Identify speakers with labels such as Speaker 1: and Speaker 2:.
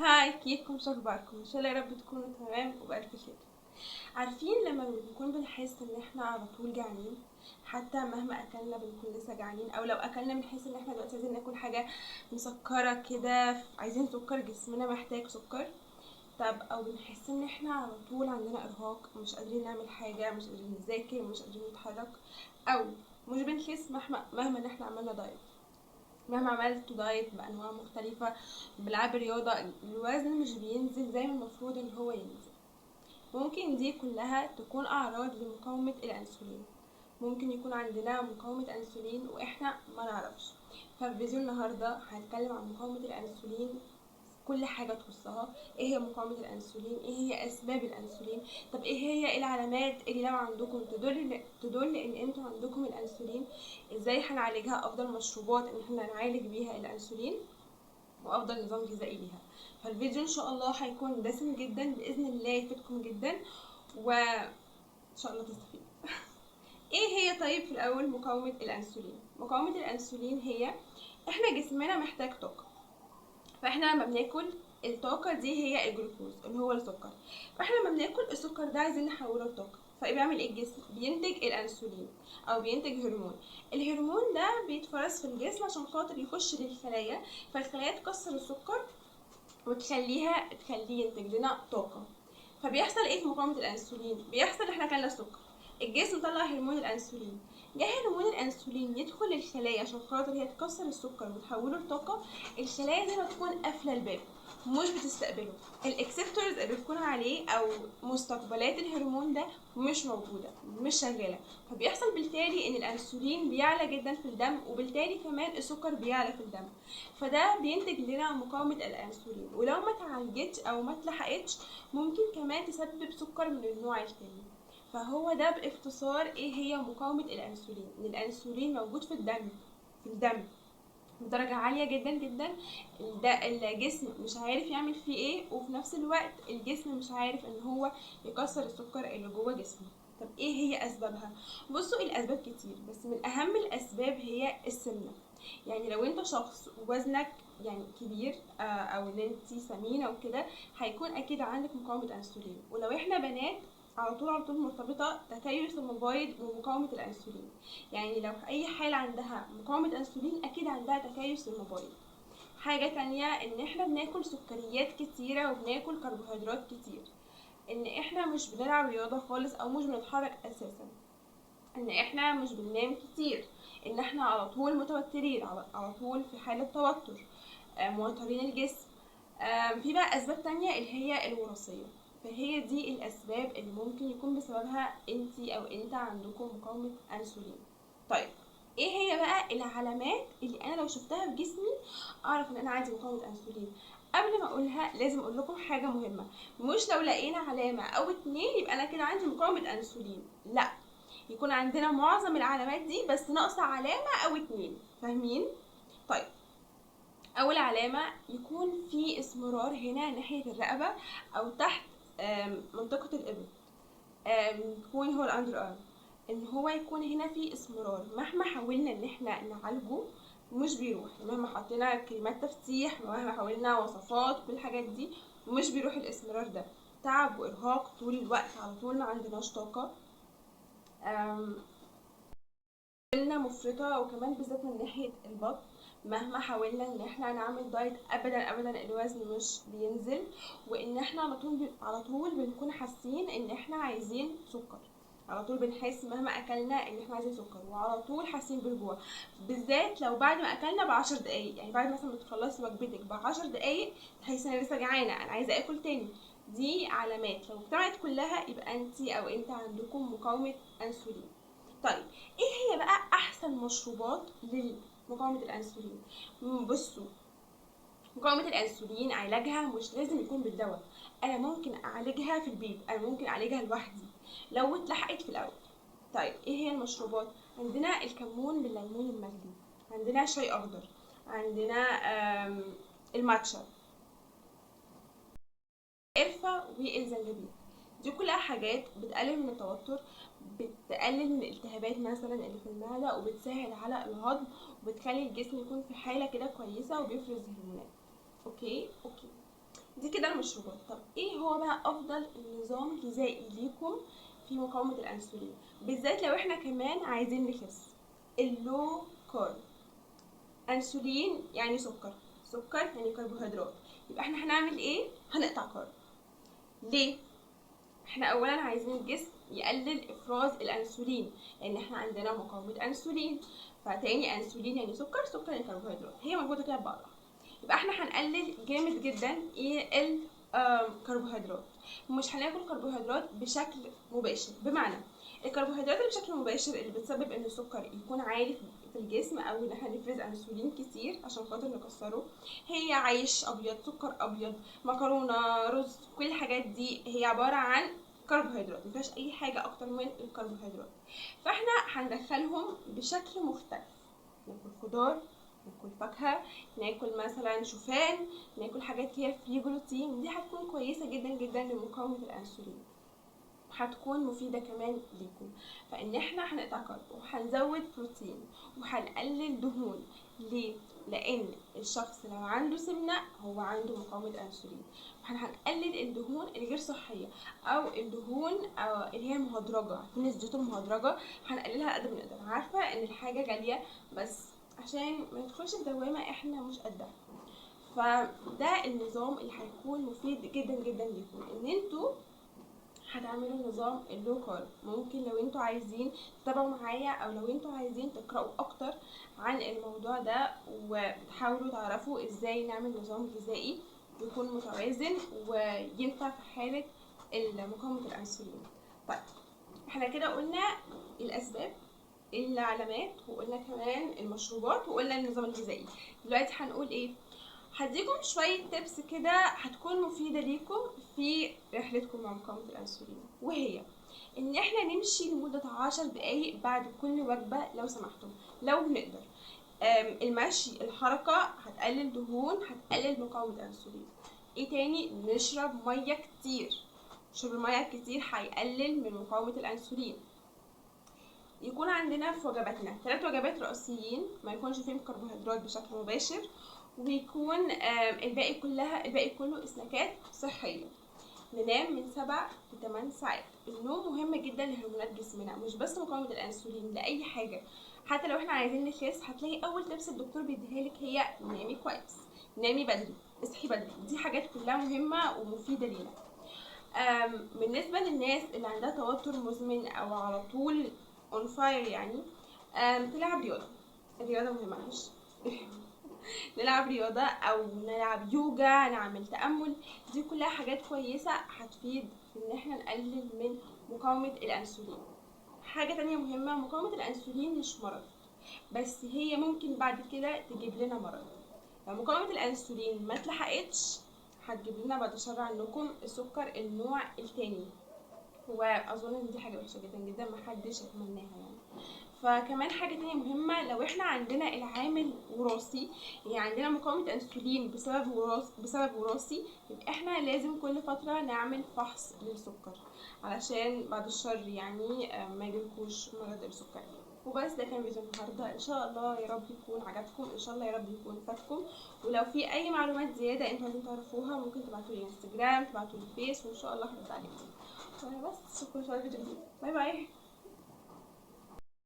Speaker 1: هاي، كيفكم؟ شو اخباركم؟ ان شاء الله يا رب تكونوا تمام وبألف خير. عارفين لما بنكون بنحس ان احنا على طول جعانين، حتى مهما اكلنا بنكون لسه جعانين، او لو اكلنا بنحس ان احنا دلوقتي عايزين ناكل حاجه مسكره كده، عايزين سكر، جسمنا محتاج سكر. طب او بنحس ان احنا على طول عندنا ارهاق، مش قادرين نعمل حاجه، مش قادرين نذاكر، مش قادرين نتحرك، او مش بنخس مهما ان احنا عملنا دايت، مهما عملت دايت بانواع مختلفه، بلعب رياضه، الوزن مش بينزل زي ما المفروض ان هو ينزل. ممكن دي كلها تكون اعراض لمقاومه الانسولين. ممكن يكون عندنا مقاومه انسولين واحنا ما نعرفش. ففي فيديو النهارده هنتكلم عن مقاومه الانسولين، كل حاجه تخصها. ايه هي مقاومه الانسولين؟ ايه هي اسباب الانسولين؟ طب ايه هي العلامات اللي لو عندكم تدل ان انتوا عندكم الانسولين؟ ازاي هنعالجها؟ افضل مشروبات ان احنا نعالج بيها الانسولين، وافضل نظام غذائي ليها. فالفيديو ان شاء الله هيكون دسم جدا، باذن الله يفيدكم جدا، وان شاء الله تستفيد. ايه هي طيب في الاول مقاومه الانسولين؟ مقاومه الانسولين هي احنا جسمنا محتاج طاقه، فاحنا لما بناكل الطاقة دي هي الجلوكوز اللي هو السكر، فاحنا لما بناكل السكر ده عايزين نحوله لطاقة، فبيعمل ايه الجسم؟ بينتج الانسولين او بينتج هرمون. الهرمون ده بيتفرز في الجسم عشان خاطر يخش للخلايا، فالخلايا تكسر السكر تخليه ينتج لنا طاقة. فبيحصل ايه في مقاومة الانسولين؟ بيحصل احنا اكلنا سكر، الجسم طلع هرمون الانسولين، جه هرمون الانسولين يدخل الخلايا عشان خاطر هي تكسر السكر وتحوله لطاقة. الخلايا زي ما تكون قافلة الباب، مش بتستقبله. الاكسبتورز اللي بتكون عليه او مستقبلات الهرمون ده مش موجودة، مش شغالة. فبيحصل بالتالي ان الانسولين بيعلى جدا في الدم، وبالتالي كمان السكر بيعلى في الدم. فده بينتج لنا مقاومة الانسولين، ولو ما اتعالجتش او ما اتلحقتش ممكن كمان تسبب سكر من النوع التاني. فهو ده باختصار ايه هي مقاومة الانسولين. ان الانسولين موجود في الدم بدرجة عالية جدا جدا. ده الجسم مش عارف يعمل فيه ايه، وفي نفس الوقت الجسم مش عارف ان هو يكسر السكر اللي جوه جسمه. طب ايه هي اسبابها؟ بصوا، الاسباب كتير، بس من اهم الاسباب هي السمنة. يعني لو انت شخص وزنك يعني كبير، او ان انت سمينه وكده، هيكون اكيد عندك مقاومه انسولين. ولو احنا بنات، على طول مرتبطه تكيس المبايض ومقاومه الانسولين. يعني لو في اي حالة عندها مقاومة انسولين اكيد عندها تكيس للموبايل. حاجة تانية ان احنا بناكل سكريات كتيرة وبناكل كربوهيدرات كتير، ان احنا مش بنلعب رياضة خالص او مش بنتحرك اساسا، ان احنا مش بننام كتير، ان احنا على طول متوترين، على طول في حالة توتر، موترين الجسم. في بقى اسباب تانية اللي هي الوراثية. فهي دي الاسباب اللي ممكن يكون بسببها انتي او انت عندكم مقاومة انسولين. طيب، ايه هي بقى العلامات اللي انا لو شفتها في جسمي اعرف ان انا عندي مقاومة انسولين؟ قبل ما اقولها لازم اقول لكم حاجة مهمة. مش لو لقينا علامة او اتنين يبقى انا كده عندي مقاومة انسولين، لا، يكون عندنا معظم العلامات دي بس ناقصة علامة او اتنين. فاهمين؟ طيب، اول علامة يكون في اسمرار هنا ناحية الرقبة او تحت منطقة الابط، يكون هو الاندر ارم، ان هو يكون هنا في اسمرار مهما حاولنا ان احنا نعالجه مش بيروح. مهما حطينا كريمات تفتيح، مهما حاولنا وصفات، كل الحاجات دي مش بيروح الاسمرار ده. تعب وارهاق طول الوقت، على طول ما عندناش طاقة، قلنا مفرطة، وكمان بالذات من ناحية البطن. مهما حاولنا ان احنا نعمل دايت ابدا ابدا الوزن مش بينزل، وان احنا على طول بنكون حاسين ان احنا عايزين سكر. على طول بنحس مهما اكلنا ان احنا عايزين سكر، وعلى طول حاسين بالجوع، بالذات لو بعد ما اكلنا ب10 دقايق. يعني بعد مثلا ما تخلصي وجبتك ب10 دقايق تحسي ان انا لسه جعانه، انا عايزه اكل تاني. دي علامات لو اجتمعت كلها يبقى انتي او انت عندكم مقاومه انسولين. طيب، ايه هي بقى احسن مشروبات لمقاومة الانسولين؟ بصوا، مقاومة الانسولين علاجها مش لازم يكون بالدواء. انا ممكن اعالجها في البيت، انا ممكن اعالجها لوحدي لو اتلحقت في الاول. طيب، ايه هي المشروبات؟ عندنا الكمون بالليمون المغلي، عندنا شاي اخضر، عندنا الماتشا، القرفة والزنجبيل. دي كلها حاجات بتقلل من التوتر، بتقلل من الالتهابات مثلا اللي في المعدة، وبتسهل على الهضم، وبتخلي الجسم يكون في حالة كده كويسة وبيفرز هرمونات. اوكي. دي كده المشروبات. طب ايه هو بقى افضل نظام غذائي ليكم في مقاومة الانسولين، بالذات لو احنا كمان عايزين نخس؟ اللو كارب. انسولين يعني سكر، سكر يعني كربوهيدرات، يبقى احنا هنعمل ايه؟ هنقطع كارب. ليه؟ احنا اولا عايزين الجسم يقلل افراز الانسولين، لان احنا عندنا مقاومة انسولين. فتاني انسولين يعني سكر، سكر يعني كربوهيدرات، هي موجودة كده ببعضها. يبقى احنا هنقلل جامد جدا ايه الكربوهيدرات. مش هناكل كربوهيدرات بشكل مباشر، بمعنى الكربوهيدرات اللي بشكل مباشر اللي بتسبب ان السكر يكون عالي في الجسم، او ان احنا نفرز انسولين كتير عشان خاطر نكسره، هي عيش ابيض، سكر ابيض، مكرونه، رز، كل الحاجات دي هي عباره عن كربوهيدرات، مفيهاش اي حاجه اكتر من الكربوهيدرات. فاحنا هندخلهم بشكل مختلف، ناكل خضار، ناكل فاكهه، ناكل مثلا شوفان، ناكل حاجات فيها فيه جلوتين، دي هتكون كويسه جدا جدا لمقاومه الانسولين، هتكون مفيدة كمان ليكم. فان احنا هنقطع كارب وهنزود بروتين وهنقلل دهون. ليه؟ لان الشخص لو عنده سمنة هو عنده مقاومة انسولين، هنقلل الدهون الغير صحية او الدهون أو اللي هي مهدرجة، في الزيوت المهدرجة هنقللها قد ما نقدر. عارفة ان الحاجة غالية، بس عشان ما ندخلش في دوامة احنا مش قدها. فده النظام اللي هيكون مفيد جدا جدا ليكم، ان انتوا هتعملوا نظام اللو كارب. ممكن لو انتوا عايزين تتابعوا معايا، او لو انتوا عايزين تقرأوا اكتر عن الموضوع ده وتحاولوا تعرفوا ازاي نعمل نظام غذائي يكون متوازن وينفع في حالة مقاومة الانسولين. طيب احنا كده قلنا الاسباب، العلامات، وقلنا كمان المشروبات، وقلنا النظام الغذائي. دلوقتي هنقول ايه؟ هديكم شوية تبس كده هتكون مفيدة ليكم في رحلتكم مع مقاومة الأنسولين، وهي إن احنا نمشي لمدة 10 دقايق بعد كل وجبة لو سمحتم، لو نقدر. المشي، الحركة هتقلل دهون، هتقلل مقاومة الأنسولين. ايه تاني؟ نشرب مية كتير، شرب المية كتير هيقلل من مقاومة الأنسولين. يكون عندنا في وجباتنا 3 وجبات رئيسيين ما يكونش فيهم كربوهيدرات بشكل مباشر، ويكون الباقي كله سناكات صحية. ننام من 7 ل 8 ساعات. النوم مهم جدا لهرمونات جسمنا، مش بس مقاومة الأنسولين، لأي حاجة. حتى لو احنا عايزين نخس هتلاقي أول تبس الدكتور بيديها لك هي نامي كويس، نامي بدري، اصحي بدري. دي حاجات كلها مهمة ومفيدة لينا. بالنسبة للناس اللي عندها توتر مزمن أو على طول on fire يعني، تلعب رياضة. الرياضة مهمة، مش نلعب رياضة أو نلعب يوجا، نعمل تأمل، دي كلها حاجات كويسة هتفيد في إن احنا نقلل من مقاومة الأنسولين. حاجة تانية مهمة، مقاومة الأنسولين مش مرض، بس هي ممكن بعد كده تجيب لنا مرض. لو مقاومة الأنسولين ما اتلحقتش هتجيب لنا بعد الشر عنكم السكر النوع التاني، واظن ان دي حاجه وحشه جدا جدا محدش يتمناها يعني. فكمان حاجه تانية مهمه، لو احنا عندنا العامل وراثي، يعني عندنا مقاومه انسولين بسبب وراثي، يبقى احنا لازم كل فتره نعمل فحص للسكر علشان بعد الشر يعني ما يجيلكوش مرض السكري. وبس ده كان فيديو النهارده، ان شاء الله يا رب يكون عجبكم، ان شاء الله يا رب يكون فاتكم. ولو في اي معلومات زياده انتوا عايزين تعرفوها ممكن تبعتولي انستجرام، تبعتولي فيس، وان شاء الله هرد عليكم. بس شكرا، باي باي.